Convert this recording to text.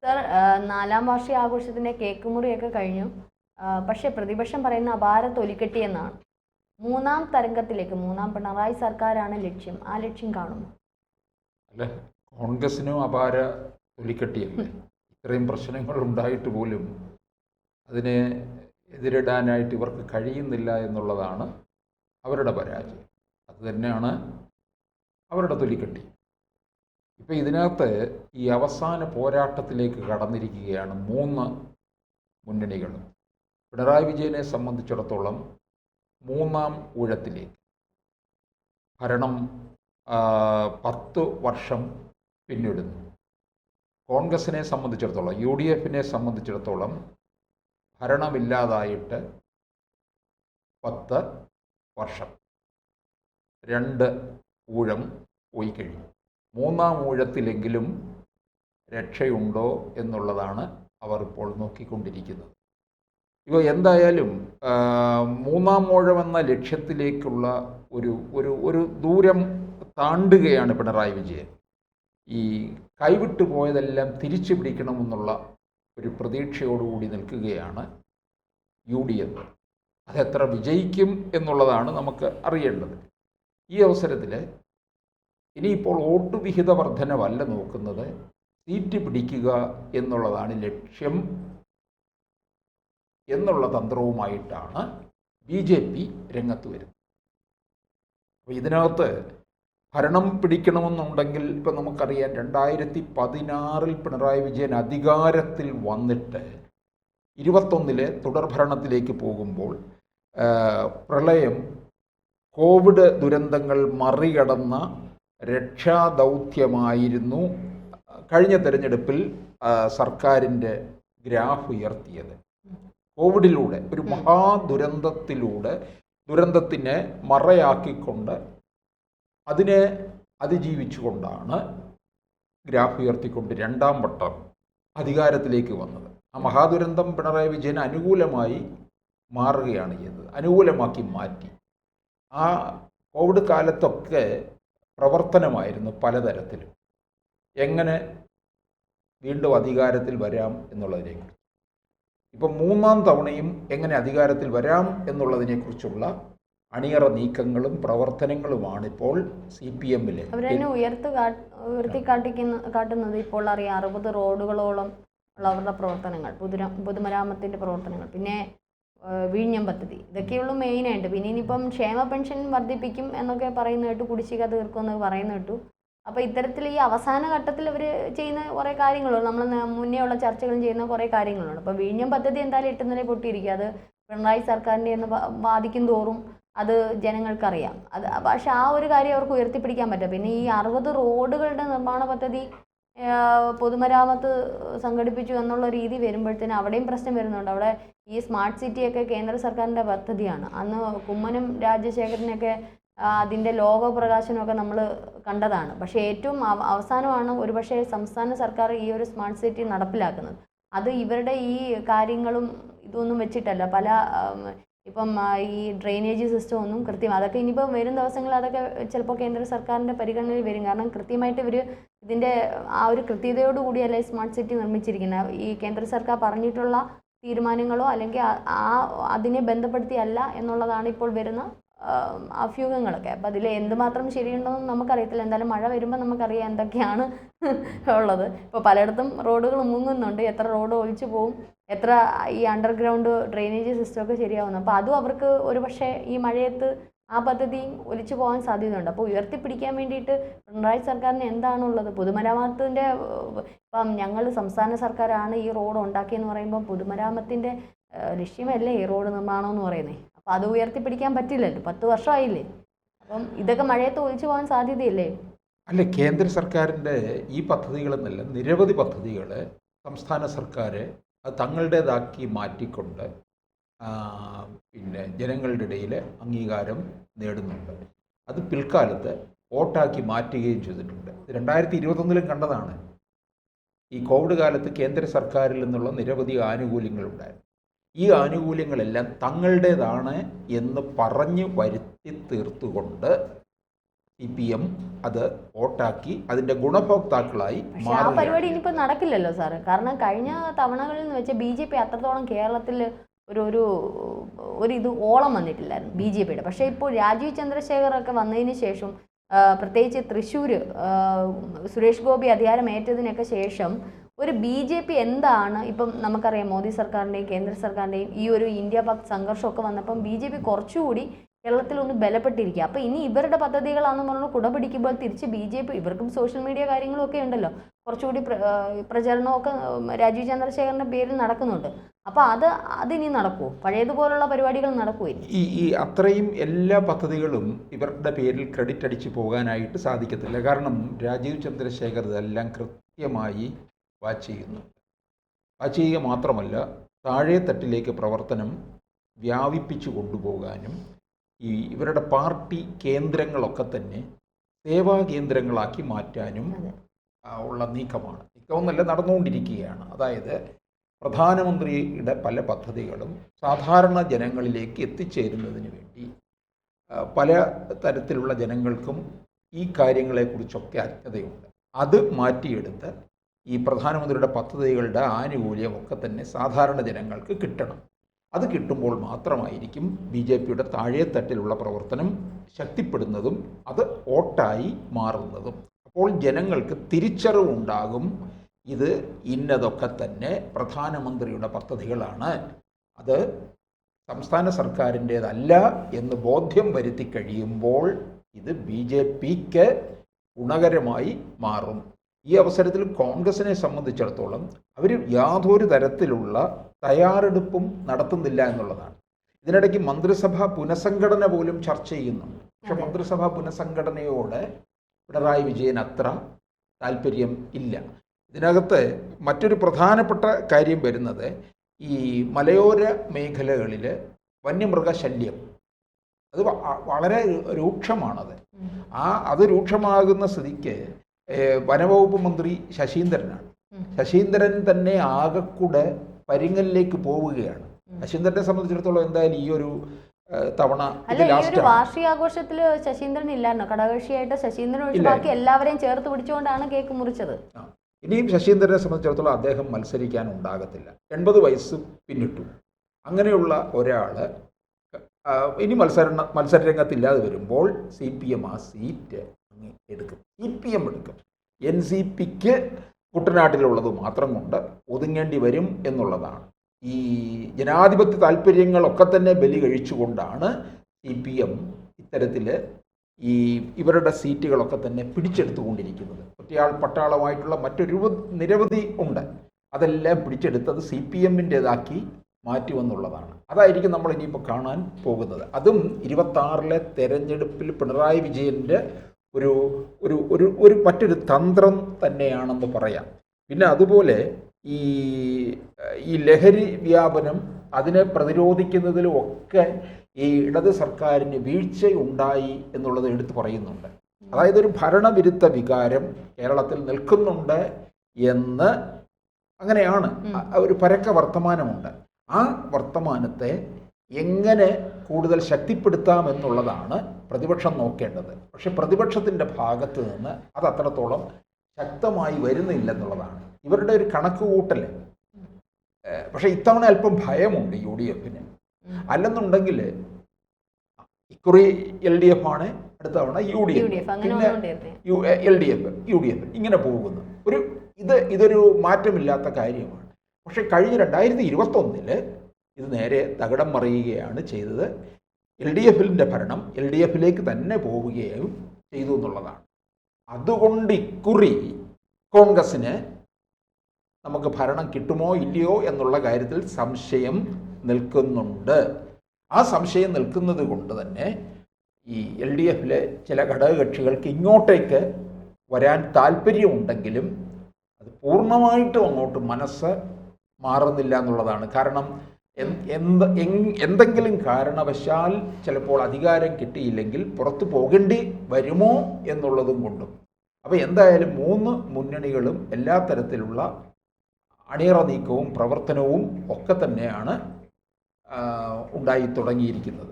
Sir, നാലാം വാർഷിക ആഘോഷത്തിൻ്റെ കേക്ക് മുറിയൊക്കെ കഴിഞ്ഞു. പക്ഷേ പ്രതിപക്ഷം പറയുന്ന അപാര തൊലിക്കെട്ടി എന്നാണ്. മൂന്നാം തരംഗത്തിലേക്ക്, മൂന്നാം പിണറായി സർക്കാരാണ് ലക്ഷ്യം. ആ ലക്ഷ്യം കാണുന്നു. അല്ല, കോൺഗ്രസിനും അപാര തൊലിക്കെട്ടിയല്ലേ? ഇത്രയും പ്രശ്നങ്ങൾ ഉണ്ടായിട്ട് പോലും അതിനെ എതിരിടാനായിട്ട് ഇവർക്ക് കഴിയുന്നില്ല എന്നുള്ളതാണ് അവരുടെ പരാജയം. അത് തന്നെയാണ് അവരുടെ തൊലിക്കെട്ടി. ഇപ്പം ഇതിനകത്ത് ഈ അവസാന പോരാട്ടത്തിലേക്ക് കടന്നിരിക്കുകയാണ് മൂന്ന് മുന്നണികളും. പിണറായി വിജയനെ സംബന്ധിച്ചിടത്തോളം മൂന്നാം ഊഴത്തിലേക്ക് ഭരണം 10 വർഷം പിന്നിടുന്നു. കോൺഗ്രസിനെ സംബന്ധിച്ചിടത്തോളം, UDF-നെ സംബന്ധിച്ചിടത്തോളം ഭരണമില്ലാതായിട്ട് 10 വർഷം, 2 ഊഴം പോയി കഴിഞ്ഞു. മൂന്നാം ഊഴത്തിലെങ്കിലും രക്ഷയുണ്ടോ എന്നുള്ളതാണ് അവർ ഇപ്പോൾ നോക്കിക്കൊണ്ടിരിക്കുന്നത്. ഇവ എന്തായാലും മൂന്നാം ഊഴമെന്ന ലക്ഷ്യത്തിലേക്കുള്ള ഒരു ദൂരം താണ്ടുകയാണ് പിണറായി വിജയൻ. ഈ കൈവിട്ടു പോയതെല്ലാം തിരിച്ചു പിടിക്കണമെന്നുള്ള ഒരു പ്രതീക്ഷയോടുകൂടി നിൽക്കുകയാണ് UDF. അതെത്ര വിജയിക്കും എന്നുള്ളതാണ് നമുക്ക് അറിയേണ്ടത്. ഈ അവസരത്തിൽ ഇനിയിപ്പോൾ വോട്ട് വിഹിത വർധനവല്ല നോക്കുന്നത്, സീറ്റ് പിടിക്കുക എന്നുള്ളതാണ് ലക്ഷ്യം എന്നുള്ള തന്ത്രവുമായിട്ടാണ് BJP രംഗത്ത് വരുന്നത്. അപ്പോൾ ഇതിനകത്ത് ഭരണം പിടിക്കണമെന്നുണ്ടെങ്കിൽ ഇപ്പം നമുക്കറിയാം, 2016 പിണറായി വിജയൻ അധികാരത്തിൽ വന്നിട്ട് 21 തുടർഭരണത്തിലേക്ക് പോകുമ്പോൾ പ്രളയം, കോവിഡ് ദുരന്തങ്ങൾ മറികടന്ന രക്ഷാദൗത്യമായിരുന്നു കഴിഞ്ഞ തെരഞ്ഞെടുപ്പിൽ സർക്കാരിൻ്റെ ഗ്രാഫ് ഉയർത്തിയത്. കോവിഡിലൂടെ, ഒരു മഹാദുരന്തത്തിലൂടെ, ദുരന്തത്തിനെ മറയാക്കിക്കൊണ്ട് അതിനെ അതിജീവിച്ചുകൊണ്ടാണ് ഗ്രാഫ് ഉയർത്തിക്കൊണ്ട് രണ്ടാം വട്ടം അധികാരത്തിലേക്ക് വന്നത്. ആ മഹാദുരന്തം പിണറായി വിജയന് അനുകൂലമായി മാറുകയാണ് ചെയ്തത്, അനുകൂലമാക്കി മാറ്റി. ആ കോവിഡ് കാലത്തൊക്കെ പ്രവർത്തനമായിരുന്നു പലതരത്തിലും, എങ്ങനെ വീണ്ടും അധികാരത്തിൽ വരാം എന്നുള്ളതിനെക്കുറിച്ച്. ഇപ്പം മൂന്നാം തവണയും എങ്ങനെ അധികാരത്തിൽ വരാം എന്നുള്ളതിനെക്കുറിച്ചുള്ള അണിയറ നീക്കങ്ങളും പ്രവർത്തനങ്ങളുമാണിപ്പോൾ CPM-ലെ. അവരെന്നെ കാട്ടുന്നത് ഇപ്പോൾ അറിയാം, 60 റോഡുകളോളം ഉള്ള അവരുടെ പ്രവർത്തനങ്ങൾ, പൊതുമരാമത്തിൻ്റെ പ്രവർത്തനങ്ങൾ, പിന്നെ വിഴിഞ്ഞം പദ്ധതി, ഇതൊക്കെയുള്ളൂ മെയിനായിട്ട്. പിന്നെ ഇനിയിപ്പം ക്ഷേമ പെൻഷൻ വർദ്ധിപ്പിക്കും എന്നൊക്കെ പറയുന്ന കേട്ടു, കുടിശ്ശിക തീർക്കുമെന്ന് പറയുന്ന കേട്ടു. അപ്പോൾ ഇത്തരത്തിൽ ഈ അവസാന ഘട്ടത്തിൽ അവർ ചെയ്യുന്ന കുറേ കാര്യങ്ങളുണ്ട്, നമ്മൾ മുന്നേ ഉള്ള ചർച്ചകളും ചെയ്യുന്ന കുറേ കാര്യങ്ങളുണ്ട്. അപ്പോൾ വിഴിഞ്ഞം പദ്ധതി എന്തായാലും 8 നില പൊട്ടിയിരിക്കുക. അത് പിണറായി സർക്കാരിൻ്റെ എന്ന് ബാധിക്കും തോറും അത് ജനങ്ങൾക്കറിയാം. പക്ഷെ ആ ഒരു കാര്യം അവർക്ക് ഉയർത്തിപ്പിടിക്കാൻ പറ്റും. പിന്നെ ഈ 60 റോഡുകളുടെ നിർമ്മാണ പദ്ധതി പൊതുമരാമത്ത് സംഘടിപ്പിച്ചു എന്നുള്ള രീതി വരുമ്പോഴത്തേന് അവിടെയും പ്രശ്നം വരുന്നുണ്ട്. അവിടെ ഈ സ്മാർട്ട് സിറ്റിയൊക്കെ കേന്ദ്ര സർക്കാരിൻ്റെ പദ്ധതിയാണ്. അന്ന് കുമ്മനം രാജശേഖരനൊക്കെ അതിൻ്റെ ലോഗോ പ്രകാശനമൊക്കെ നമ്മൾ കണ്ടതാണ്. പക്ഷേ ഏറ്റവും അവസാനമാണ് ഒരുപക്ഷെ സംസ്ഥാന സർക്കാർ ഈ ഒരു സ്മാർട്ട് സിറ്റി നടപ്പിലാക്കുന്നത്. അത് ഇവരുടെ ഈ കാര്യങ്ങളും ഇതൊന്നും വെച്ചിട്ടല്ല, പല ഇപ്പം ഈ ഡ്രെയിനേജ് സിസ്റ്റം ഒന്നും കൃത്യം, അതൊക്കെ ഇനിയിപ്പോൾ വരും ദിവസങ്ങളിൽ അതൊക്കെ ചിലപ്പോൾ കേന്ദ്ര സർക്കാരിൻ്റെ പരിഗണനയിൽ വരും. കാരണം കൃത്യമായിട്ട് ഇവർ ഇതിൻ്റെ ആ ഒരു കൃത്യതയോടുകൂടിയല്ല ഈ സ്മാർട്ട് സിറ്റി നിർമ്മിച്ചിരിക്കുന്നത്. ഈ കേന്ദ്ര സർക്കാർ പറഞ്ഞിട്ടുള്ള തീരുമാനങ്ങളോ അല്ലെങ്കിൽ അതിനെ ബന്ധപ്പെടുത്തിയല്ല എന്നുള്ളതാണ് ഇപ്പോൾ വരുന്ന അഭ്യൂഹങ്ങളൊക്കെ. അപ്പോൾ അതിൽ എന്തുമാത്രം ശരിയുണ്ടോയെന്ന് നമുക്കറിയത്തില്ല. എന്തായാലും മഴ വരുമ്പോൾ നമുക്കറിയാം എന്തൊക്കെയാണ് ഉള്ളത്. ഇപ്പോൾ പലയിടത്തും റോഡുകൾ മുങ്ങുന്നുണ്ട്, എത്ര റോഡ് ഒലിച്ചു പോകും, എത്ര ഈ അണ്ടർഗ്രൗണ്ട് ഡ്രെയിനേജ് സിസ്റ്റമൊക്കെ ശരിയാവുന്നു. അപ്പോൾ അതും അവർക്ക് ഒരു പക്ഷേ ഈ മഴയത്ത് ആ പദ്ധതിയും ഒലിച്ചു പോകാൻ സാധ്യതയുണ്ട്. അപ്പോൾ ഉയർത്തിപ്പിടിക്കാൻ വേണ്ടിയിട്ട് പിണറായി സർക്കാരിന് എന്താണുള്ളത്? പൊതുമരാമത്തിൻ്റെ ഇപ്പം ഞങ്ങൾ സംസ്ഥാന സർക്കാരാണ് ഈ റോഡ് ഉണ്ടാക്കിയെന്ന് പറയുമ്പോൾ പൊതുമരാമത്തിൻ്റെ ലക്ഷ്യമല്ലേ ഈ റോഡ് നിർമ്മാണം എന്ന് പറയുന്നത്. അപ്പോൾ അത് ഉയർത്തിപ്പിടിക്കാൻ പറ്റില്ലല്ലോ, 10 വർഷമായില്ലേ. അപ്പം ഇതൊക്കെ മഴയത്ത് ഒലിച്ചു പോകാൻ സാധ്യതയില്ലേ? അല്ല, കേന്ദ്ര സർക്കാരിൻ്റെ ഈ പദ്ധതികളെന്നല്ല, നിരവധി പദ്ധതികൾ സംസ്ഥാന സർക്കാർ അത് തങ്ങളുടേതാക്കി മാറ്റിക്കൊണ്ട് പിന്നെ ജനങ്ങളുടെ ഇടയിൽ അംഗീകാരം നേടുന്നുണ്ട്. അത് പിൽക്കാലത്ത് വോട്ടാക്കി മാറ്റുകയും ചെയ്തിട്ടുണ്ട്. 2021 കണ്ടതാണ്. ഈ കോവിഡ് കാലത്ത് കേന്ദ്ര സർക്കാരിൽ നിന്നുള്ള നിരവധി ആനുകൂല്യങ്ങളുണ്ടായിരുന്നു. ഈ ആനുകൂല്യങ്ങളെല്ലാം തങ്ങളുടേതാണ് എന്ന് പറഞ്ഞ് വരുത്തി തീർത്തുകൊണ്ട് CPM അത് വോട്ടാക്കി അതിൻ്റെ ഗുണഭോക്താക്കളായി പക്ഷെ ആ പരിപാടി ഇനിയിപ്പോൾ നടക്കില്ലല്ലോ സാറ്. കാരണം കഴിഞ്ഞ തവണകളിൽ നിന്ന് വെച്ചാൽ BJP അത്രത്തോളം കേരളത്തിൽ ഇത് ഓളം വന്നിട്ടില്ലായിരുന്നു BJPയുടെ. പക്ഷേ ഇപ്പോൾ രാജീവ് ചന്ദ്രശേഖറൊക്കെ വന്നതിന് ശേഷം, പ്രത്യേകിച്ച് തൃശ്ശൂർ സുരേഷ് ഗോപി അധികാരമേറ്റതിനൊക്കെ ശേഷം ഒരു BJP എന്താണ് ഇപ്പം നമുക്കറിയാം, മോദി സർക്കാരിൻ്റെയും കേന്ദ്ര സർക്കാരിൻ്റെയും ഈ ഒരു ഇന്ത്യ പാക് സംഘർഷമൊക്കെ വന്നപ്പം BJP കുറച്ചുകൂടി കേരളത്തിലൊന്ന് ബലപ്പെട്ടിരിക്കുക. അപ്പോൾ ഇനി ഇവരുടെ പദ്ധതികളാണെന്ന് പറഞ്ഞ് കുട പിടിക്കുമ്പോൾ തിരിച്ച് BJP, ഇവർക്കും സോഷ്യൽ മീഡിയ കാര്യങ്ങളും ഒക്കെ ഉണ്ടല്ലോ, കുറച്ചുകൂടി പ്രചരണമൊക്കെ രാജീവ് ചന്ദ്രശേഖറിൻ്റെ പേരിൽ നടക്കുന്നുണ്ട്. അപ്പോൾ അതിനി നടക്കുമോ? പഴയതുപോലുള്ള പരിപാടികൾ നടക്കുമോ? ഈ അത്രയും എല്ലാ പദ്ധതികളും ഇവരുടെ പേരിൽ ക്രെഡിറ്റ് അടിച്ച് പോകാനായിട്ട് സാധിക്കത്തില്ല. കാരണം രാജീവ് ചന്ദ്രശേഖർ ഇതെല്ലാം കൃത്യമായി വാച്ച് ചെയ്യുന്നു. വാച്ച് ചെയ്യുക മാത്രമല്ല, താഴെ തട്ടിലേക്ക് പ്രവർത്തനം വ്യാപിപ്പിച്ചു കൊണ്ടുപോകാനും ഇവരുടെ പാർട്ടി കേന്ദ്രങ്ങളൊക്കെ തന്നെ സേവാ കേന്ദ്രങ്ങളാക്കി മാറ്റാനും ഉള്ള നീക്കമെന്നല്ല നടന്നുകൊണ്ടിരിക്കുകയാണ്. അതായത് പ്രധാനമന്ത്രിയുടെ പല പദ്ധതികളും സാധാരണ ജനങ്ങളിലേക്ക് എത്തിച്ചേരുന്നതിന് വേണ്ടി പല തരത്തിലുള്ള ജനങ്ങൾക്കും ഈ കാര്യങ്ങളെക്കുറിച്ചൊക്കെ അജ്ഞതയുണ്ട്. അത് മാറ്റിയെടുത്ത് ഈ പ്രധാനമന്ത്രിയുടെ പദ്ധതികളുടെ ആനുകൂല്യമൊക്കെ തന്നെ സാധാരണ ജനങ്ങൾക്ക് കിട്ടണം. അത് കിട്ടുമ്പോൾ മാത്രമായിരിക്കും BJPയുടെ താഴെത്തട്ടിലുള്ള പ്രവർത്തനം ശക്തിപ്പെടുന്നതും അത് വോട്ടായി മാറുന്നതും. അപ്പോൾ ജനങ്ങൾക്ക് തിരിച്ചറിവുണ്ടാകും, ഇത് ഇന്നതൊക്കെ തന്നെ പ്രധാനമന്ത്രിയുടെ പദ്ധതികളാണ്, അത് സംസ്ഥാന സർക്കാരിൻ്റേതല്ല എന്ന് ബോധ്യം വരുത്തി കഴിയുമ്പോൾ ഇത് BJPക്ക് ഗുണകരമായി മാറും. ഈ അവസരത്തിൽ കോൺഗ്രസിനെ സംബന്ധിച്ചിടത്തോളം അവർ യാതൊരു തരത്തിലുള്ള തയ്യാറെടുപ്പും നടത്തുന്നില്ല എന്നുള്ളതാണ്. ഇതിനിടയ്ക്ക് മന്ത്രിസഭാ പുനഃസംഘടന പോലും ചർച്ച ചെയ്യുന്നുണ്ട്. പക്ഷെ മന്ത്രിസഭാ പുനഃസംഘടനയോട് പിണറായി വിജയൻ അത്ര താല്പര്യം ഇല്ല. ഇതിനകത്ത് മറ്റൊരു പ്രധാനപ്പെട്ട കാര്യം വരുന്നത്, ഈ മലയോര മേഖലകളിൽ വന്യമൃഗശല്യം അത് വളരെ രൂക്ഷമാണത്. അത് രൂക്ഷമാകുന്ന സ്ഥിതിക്ക് വനവകുപ്പ് മന്ത്രി ശശീന്ദ്രനാണ്. ശശീന്ദ്രൻ തന്നെ ആകെക്കൂടെ പരിങ്ങലിലേക്ക് പോവുകയാണ്. ശശീന്ദ്രനെ സംബന്ധിച്ചിടത്തോളം എന്തായാലും ഈ ഒരു തവണ വാർഷികാഘോഷത്തിൽ ശശീന്ദ്രൻ ഇല്ലായിരുന്നോ? ഘടകകക്ഷിയായിട്ട് ശശീന്ദ്രൻ ഒഴിച്ച് ബാക്കി എല്ലാവരെയും ചേർത്ത് പിടിച്ചുകൊണ്ടാണ് കേക്ക് മുറിച്ചത്. ഇനിയും ശശീന്ദ്രനെ സംബന്ധിച്ചിടത്തോളം അദ്ദേഹം മത്സരിക്കാൻ ഉണ്ടാകത്തില്ല. 80 വയസ്സ് പിന്നിട്ടു. അങ്ങനെയുള്ള ഒരാൾ ഇനി മത്സരരംഗത്തില്ലാതെ വരുമ്പോൾ CPM ആ സീറ്റ് എടുക്കും. CPM എടുക്കും. NCPക്ക് കുട്ടനാട്ടിലുള്ളത് മാത്രം കൊണ്ട് ഒതുങ്ങേണ്ടി വരും എന്നുള്ളതാണ്. ഈ ജനാധിപത്യ താല്പര്യങ്ങളൊക്കെ തന്നെ ബലി കഴിച്ചുകൊണ്ടാണ് CPM ഇത്തരത്തിൽ ഇവരുടെ സീറ്റുകളൊക്കെ തന്നെ പിടിച്ചെടുത്തുകൊണ്ടിരിക്കുന്നത്. ഒറ്റയാൾ പട്ടാളമായിട്ടുള്ള നിരവധി ഉണ്ട്. അതെല്ലാം പിടിച്ചെടുത്തത് CPMൻ്റേതാക്കി മാറ്റുമെന്നുള്ളതാണ്. അതായിരിക്കും നമ്മൾ ഇനിയിപ്പോൾ കാണാൻ പോകുന്നത്. അതും 26 തെരഞ്ഞെടുപ്പിൽ പിണറായി വിജയൻ്റെ ഒരു മറ്റൊരു തന്ത്രം തന്നെയാണെന്ന് പറയാം. പിന്നെ അതുപോലെ ഈ ലഹരി വ്യാപനം അതിനെ പ്രതിരോധിക്കുന്നതിലും ഒക്കെ ഈ ഇടത് സർക്കാരിന് വീഴ്ചയുണ്ടായി എന്നുള്ളത് എടുത്തു പറയുന്നുണ്ട്. അതായത് ഒരു ഭരണവിരുദ്ധ വികാരം കേരളത്തിൽ നിൽക്കുന്നുണ്ട് എന്ന് അങ്ങനെയാണ് ഒരു പരക്ക വർത്തമാനമുണ്ട്. ആ വർത്തമാനത്തെ എങ്ങനെ കൂടുതൽ ശക്തിപ്പെടുത്താമെന്നുള്ളതാണ് പ്രതിപക്ഷം നോക്കേണ്ടത്. പക്ഷെ പ്രതിപക്ഷത്തിൻ്റെ ഭാഗത്ത് നിന്ന് അത് അത്രത്തോളം ശക്തമായി വരുന്നില്ലെന്നുള്ളതാണ് ഇവരുടെ ഒരു കണക്കുകൂട്ടൽ. പക്ഷെ ഇത്തവണ അല്പം ഭയമുണ്ട് UDFന്. അല്ലെന്നുണ്ടെങ്കിൽ ഇക്കുറി LDF ആണ്, അടുത്ത തവണ UDF, പിന്നെ LDF UDF ഇങ്ങനെ പോകുന്നു. ഇതൊരു മാറ്റമില്ലാത്ത കാര്യമാണ്. പക്ഷെ കഴിഞ്ഞ 2021 ഇത് നേരെ തകിടം മറിയുകയാണ് ചെയ്തത്. LDFൻ്റെ ഭരണം LDFിലേക്ക് തന്നെ പോവുകയും ചെയ്തു എന്നുള്ളതാണ്. അതുകൊണ്ട് ഇക്കുറി കോൺഗ്രസ്സിന് നമുക്ക് ഭരണം കിട്ടുമോ ഇല്ലയോ എന്നുള്ള കാര്യത്തിൽ സംശയം നിൽക്കുന്നുണ്ട്. ആ സംശയം നിൽക്കുന്നത് കൊണ്ട് തന്നെ ഈ LDFിലെ ചില ഘടകകക്ഷികൾക്ക് ഇങ്ങോട്ടേക്ക് വരാൻ താല്പര്യമുണ്ടെങ്കിലും അത് പൂർണ്ണമായിട്ടും അങ്ങോട്ട് മനസ്സ് മാറുന്നില്ല എന്നുള്ളതാണ്. കാരണം എന്തെങ്കിലും കാരണവശാൽ ചിലപ്പോൾ അധികാരം കിട്ടിയില്ലെങ്കിൽ പുറത്തു പോകേണ്ടി വരുമോ എന്നുള്ളതും കൊണ്ടും. അപ്പോൾ എന്തായാലും 3 മുന്നണികളും എല്ലാ തരത്തിലുള്ള അണിയറ നീക്കവും പ്രവർത്തനവും ഒക്കെ തന്നെയാണ് ഉണ്ടായി തുടങ്ങിയിരിക്കുന്നത്.